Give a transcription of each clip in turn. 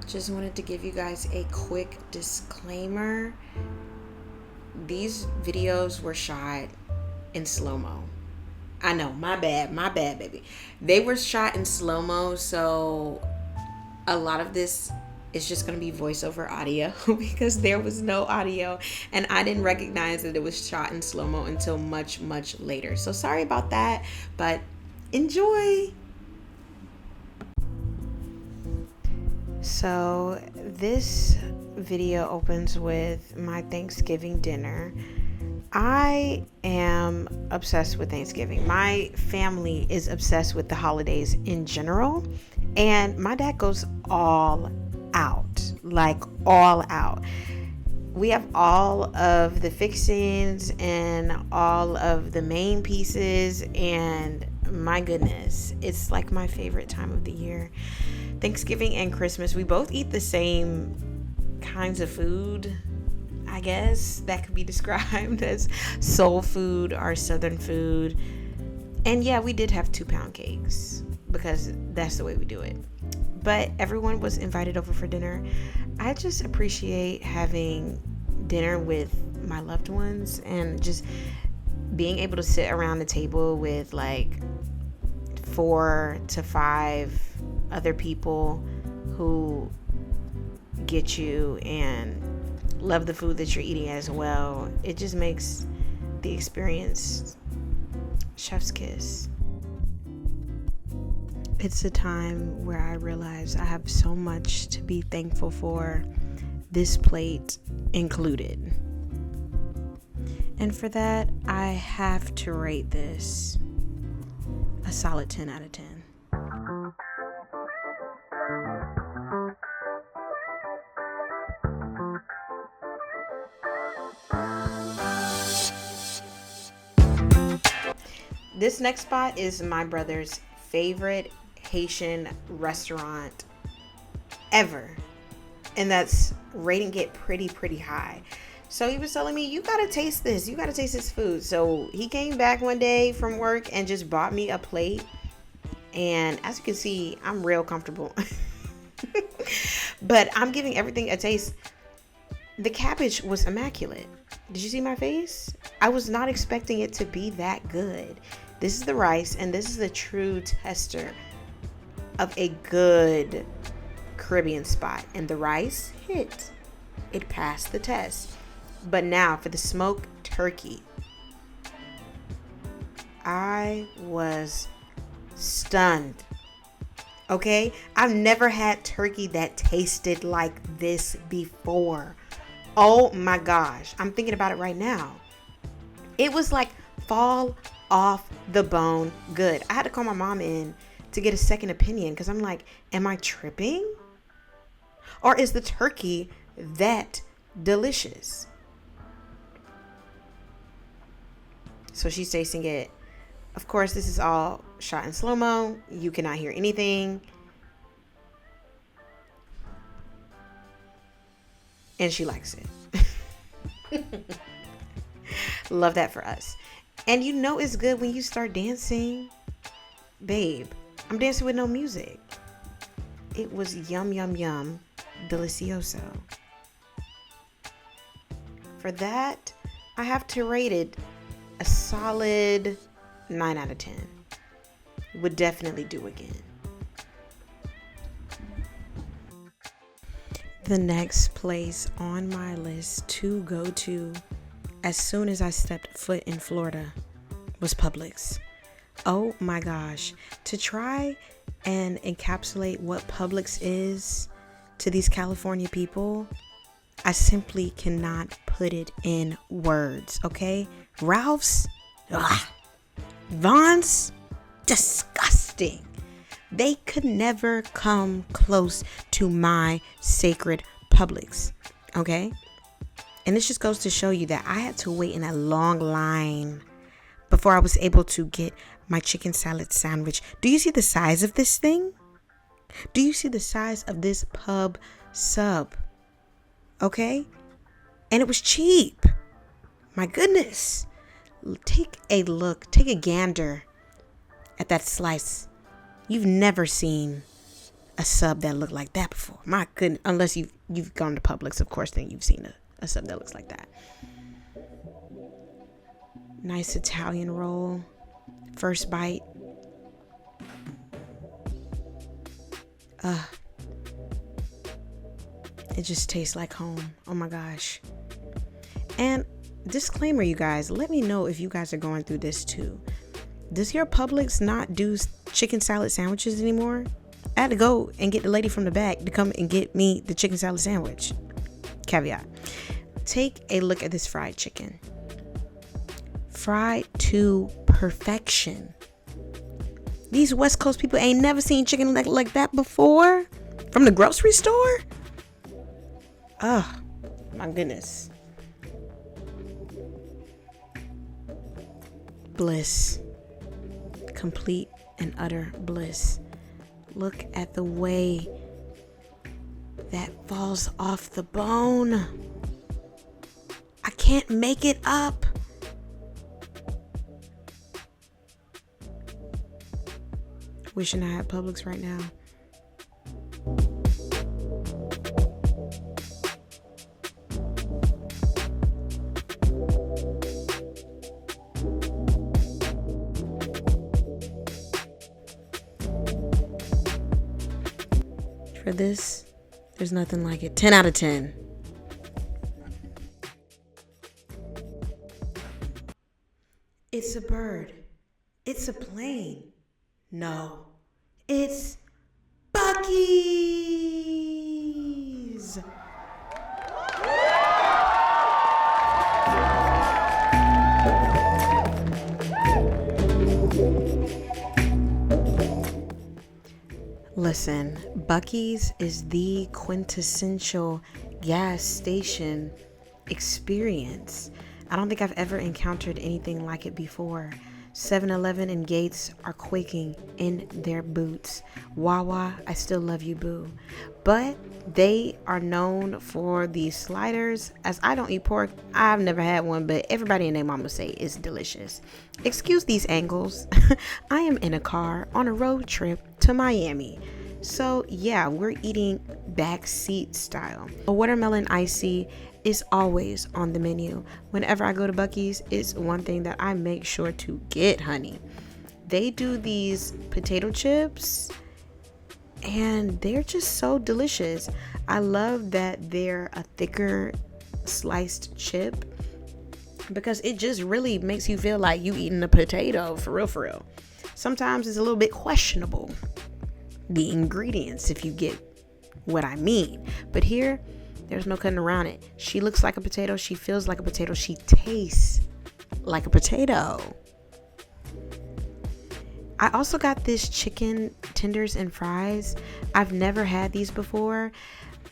Just wanted to give you guys a quick disclaimer. These videos were shot in slow-mo. I know, my bad, baby. They were shot in slow-mo, so a lot of this is just going to be voiceover audio because there was no audio and I didn't recognize that it was shot in slow-mo until much, much later. So sorry about that, but enjoy. So this video opens with my Thanksgiving dinner. I am obsessed with Thanksgiving. My family is obsessed with the holidays in general, and my dad goes all out, like all out. We have all of the fixings and all of the main pieces, and my goodness, it's like my favorite time of the year. Thanksgiving and Christmas, we both eat the same kinds of food, I guess that could be described as soul food or southern food. And yeah, we did have 2-pound cakes because that's the way we do it. But everyone was invited over for dinner. I just appreciate having dinner with my loved ones and just being able to sit around the table with like 4 to 5 other people who get you and love the food that you're eating as well. It just makes the experience chef's kiss. It's a time where I realize I have so much to be thankful for, this plate included. And for that, I have to rate this a solid 10 out of 10. This next spot is my brother's favorite Haitian restaurant ever, and that's rating it pretty high. So he was telling me, you gotta taste this food. So he came back one day from work and just bought me a plate, and as you can see, I'm real comfortable. But I'm giving everything a taste. The cabbage was immaculate. Did you see my face? I was not expecting it to be that good. This is the rice, and this is the true tester of a good Caribbean spot. And the rice hit. It passed the test. But now for the smoked turkey. I was stunned. Okay? I've never had turkey that tasted like this before. Oh my gosh. I'm thinking about it right now. It was like fall off the bone good. I had to call my mom in to get a second opinion because I'm like, am I tripping? Or is the turkey that delicious? So she's tasting it. Of course, this is all shot in slow-mo. You cannot hear anything. And she likes it. Love that for us. And you know it's good when you start dancing. Babe, I'm dancing with no music. It was yum, yum, yum. Delicioso. For that, I have to rate it a solid 9 out of 10. Would definitely do again. The next place on my list to go to as soon as I stepped foot in Florida was Publix. Oh my gosh. To try and encapsulate what Publix is to these California people, I simply cannot put it in words, okay? Ralph's, ugh. Vaughn's, disgusting. They could never come close to my sacred Publix, okay? And this just goes to show you that I had to wait in a long line before I was able to get my chicken salad sandwich. Do you see the size of this thing? Do you see the size of this pub sub? Okay? And it was cheap. My goodness. Take a look, take a gander at that slice. You've never seen a sub that looked like that before. My goodness, unless you've gone to Publix, of course, then you've seen a sub that looks like that. Nice Italian roll. First bite. It just tastes like home. Oh my gosh. And disclaimer, you guys, let me know if you guys are going through this too. Does your Publix not do chicken salad sandwiches anymore? I had to go and get the lady from the back to come and get me the chicken salad sandwich. Caveat. Take a look at this fried chicken. Fried to perfection. These West Coast people ain't never seen chicken like that before from the grocery store. Oh, my goodness. Bliss. Complete and utter bliss. Look at the way that falls off the bone. I can't make it up. Wishing I had Publix right now. For this, there's nothing like it. 10 out of 10. It's a bird. It's a plane. No, it's Buc-ee's. Listen, Buc-ee's is the quintessential gas station experience. I don't think I've ever encountered anything like it before. 7-Eleven and Gates are quaking in their boots. Wawa, I still love you, boo. But they are known for these sliders. As I don't eat pork, I've never had one, but everybody and their mama say it's delicious. Excuse these angles. I am in a car on a road trip to Miami. So yeah, we're eating backseat style. A watermelon icy is always on the menu. Whenever I go to Buc-ee's, it's one thing that I make sure to get, honey. They do these potato chips and they're just so delicious. I love that they're a thicker sliced chip because it just really makes you feel like you eating a potato for real, for real. Sometimes it's a little bit questionable, the ingredients, if you get what I mean. But here, there's no cutting around it. She looks like a potato. She feels like a potato. She tastes like a potato. I also got this chicken tenders and fries. I've never had these before.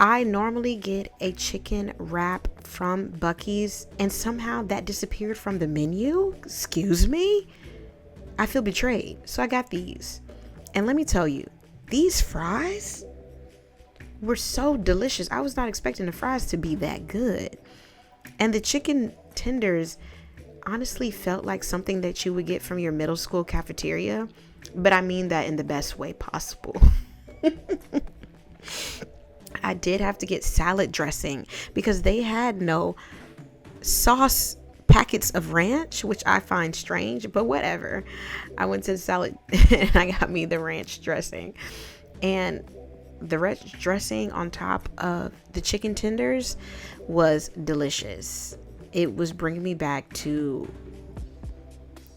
I normally get a chicken wrap from Buc-ee's and somehow that disappeared from the menu. Excuse me? I feel betrayed. So I got these. And let me tell you, these fries were so delicious. I was not expecting the fries to be that good. And the chicken tenders honestly felt like something that you would get from your middle school cafeteria. But I mean that in the best way possible. I did have to get salad dressing because they had no sauce packets of ranch, which I find strange, but whatever. I went to the salad and I got me the ranch dressing. And the ranch dressing on top of the chicken tenders was delicious. It was bringing me back to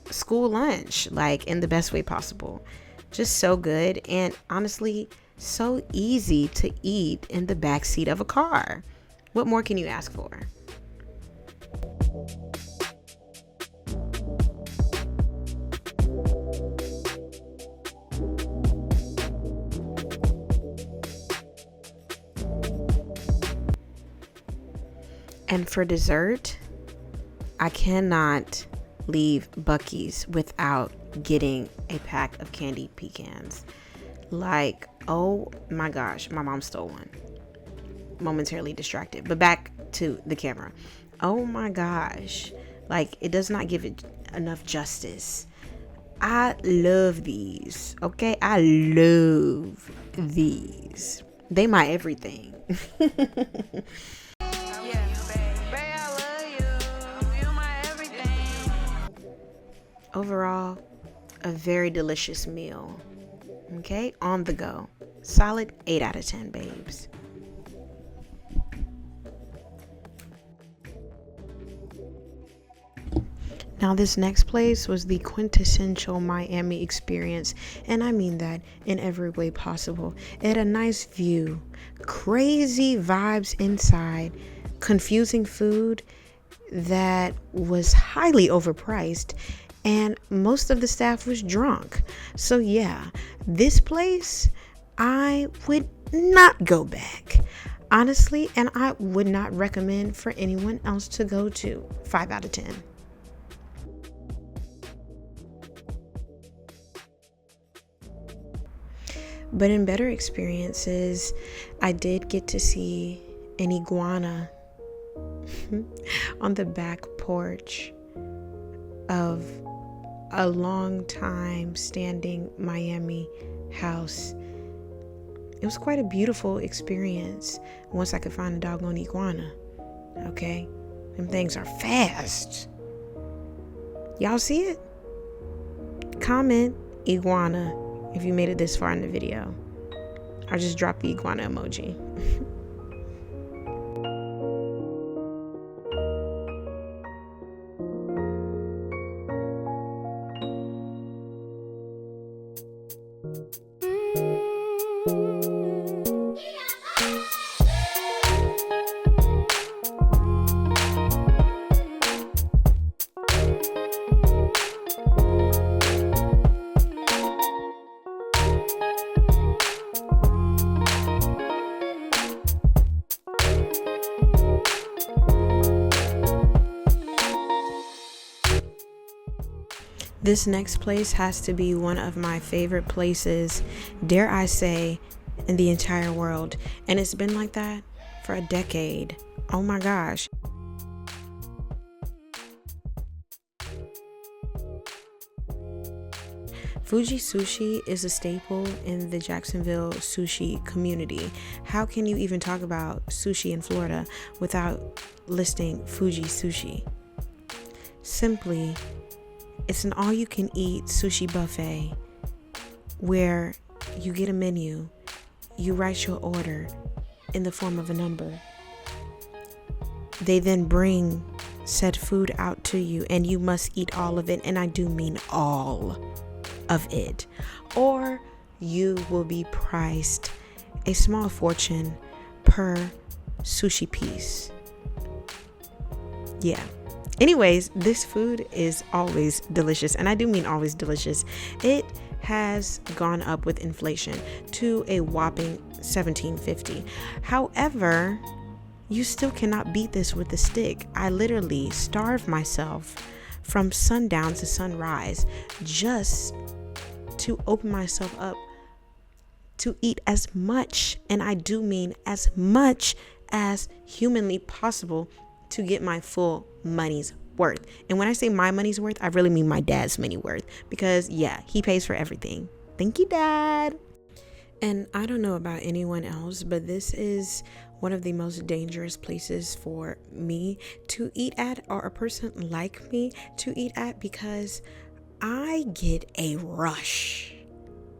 school lunch, like in the best way possible. Just so good, and honestly, so easy to eat in the backseat of a car. What more can you ask for? And for dessert, I cannot leave Buc-ee's without getting a pack of candied pecans. Like, oh my gosh, my mom stole one. Momentarily distracted, but back to the camera. Oh my gosh, like it does not give it enough justice. I love these. Okay, I love these. They my everything. Overall, a very delicious meal. Okay, on the go. Solid 8 out of 10, babes. Now, this next place was the quintessential Miami experience, and I mean that in every way possible. It had a nice view, crazy vibes inside, confusing food that was highly overpriced, and most of the staff was drunk. So yeah, this place, I would not go back. Honestly, and I would not recommend for anyone else to go to. 5 out of 10. But in better experiences, I did get to see an iguana on the back porch of a long time standing Miami house. It was quite a beautiful experience once I could find a doggone iguana. Okay? Them things are fast. Y'all see it? Comment iguana if you made it this far in the video. Or just drop the iguana emoji. This next place has to be one of my favorite places, dare I say, in the entire world. And it's been like that for a decade. Oh my gosh. Fuji Sushi is a staple in the Jacksonville sushi community. How can you even talk about sushi in Florida without listing Fuji Sushi? Simply, it's an all-you-can-eat sushi buffet where you get a menu, you write your order in the form of a number. They then bring said food out to you and you must eat all of it, and I do mean all of it, or you will be priced a small fortune per sushi piece. Yeah. Anyways, this food is always delicious, and I do mean always delicious. It has gone up with inflation to a whopping $17.50. However, you still cannot beat this with a stick. I literally starved myself from sundown to sunrise just to open myself up to eat as much, and I do mean as much as humanly possible, to get my full money's worth. And when I say my money's worth, I really mean my dad's money worth, because yeah, he pays for everything. Thank you, Dad. And I don't know about anyone else, but this is one of the most dangerous places for me to eat at, or a person like me to eat at, because I get a rush.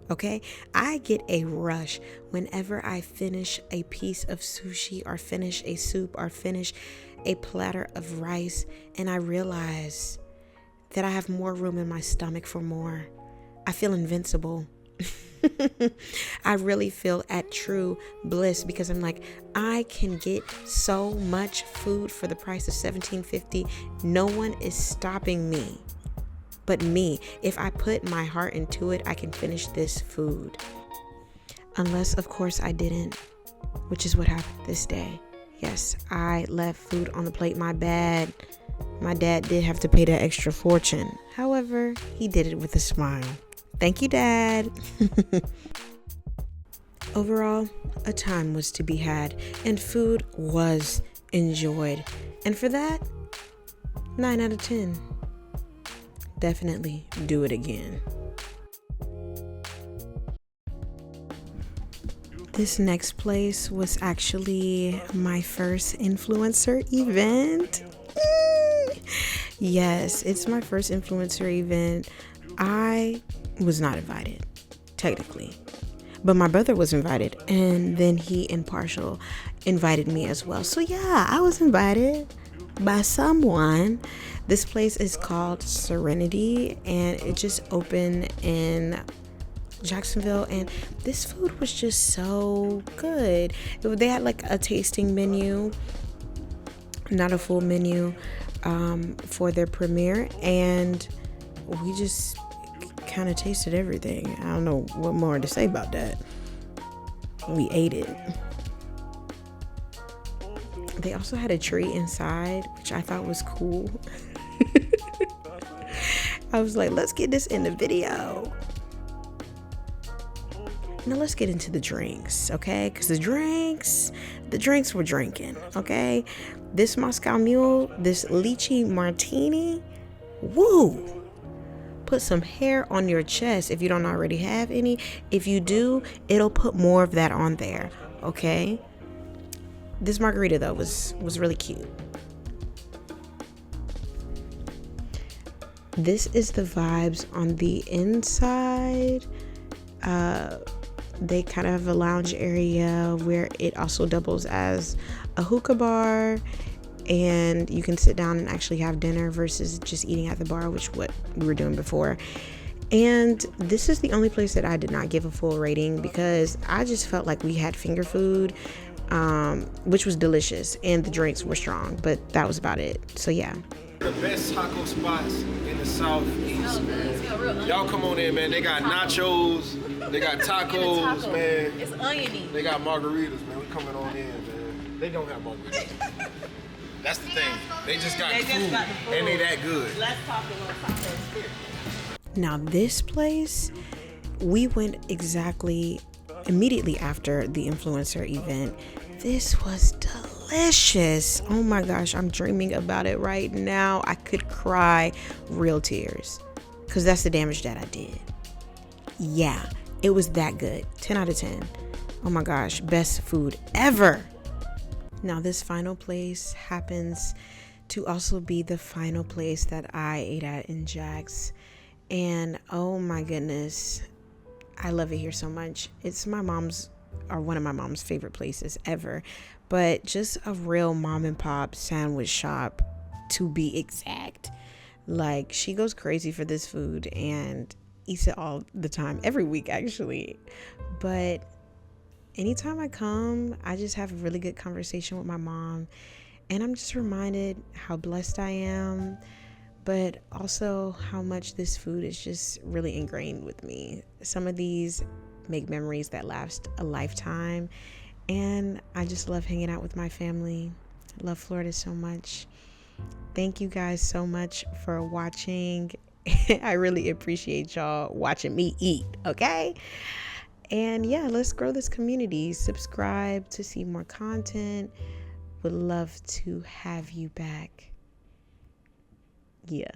Okay, I get a rush whenever I finish a piece of sushi, or finish a soup, or finish a platter of rice, and I realize that I have more room in my stomach for more. I feel invincible. I really feel at true bliss, because I'm like, I can get so much food for the price of $17.50. No one is stopping me but me. If I put my heart into it, I can finish this food. Unless, of course, I didn't, which is what happened this day. Yes, I left food on the plate. My bad. My dad did have to pay that extra fortune. However, he did it with a smile. Thank you, Dad. Overall, a time was to be had, and food was enjoyed. And for that, 9 out of 10. definitely do it again. This next place was actually my first influencer event. Yes, it's my first influencer event. I was not invited, technically, but my brother was invited, and then he in partial invited me as well. So yeah, I was invited by someone. This place is called Serenity, and it just opened in Jacksonville, and this food was just so good. They had like a tasting menu, not a full menu, for their premiere, and we just kind of tasted everything. I don't know what more to say about that. We ate it. They also had a tree inside, which I thought was cool. I was like, let's get this in the video. Now let's get into the drinks, okay? Because the drinks were drinking, okay? This Moscow Mule, this lychee martini, woo! Put some hair on your chest if you don't already have any. If you do, it'll put more of that on there, okay? This margarita, though, was really cute. This is the vibes on the inside. They kind of have a lounge area where it also doubles as a hookah bar, and you can sit down and actually have dinner versus just eating at the bar, which what we were doing before. And this is the only place that I did not give a full rating because I just felt like we had finger food, which was delicious, and the drinks were strong, but that was about it. So yeah. The best taco spots in the Southeast, man. Y'all come on in, man. They got nachos, they got tacos, man. It's oniony. They got margaritas, man. We coming on in, man. They don't have margaritas. That's the thing. They just got food, and they that good. Let's talk about taco experience. Now this place, we went immediately after the influencer event. This was delicious. Oh my gosh, I'm dreaming about it right now. I could cry real tears because that's the damage that I did. Yeah, it was that good. 10 out of 10. Oh my gosh, best food ever. Now this final place happens to also be the final place that I ate at in Jax. And oh my goodness, I love it here so much. It's my mom's, or one of my mom's favorite places ever. But just a real mom and pop sandwich shop, to be exact. Like, she goes crazy for this food and eats it all the time, every week actually. But anytime I come, I just have a really good conversation with my mom, and I'm just reminded how blessed I am, but also how much this food is just really ingrained with me. Some of these make memories that last a lifetime, and I just love hanging out with my family. I love Florida so much. Thank you guys so much for watching. I really appreciate y'all watching me eat, okay? And yeah, let's grow this community. Subscribe to see more content. Would love to have you back. Yeah.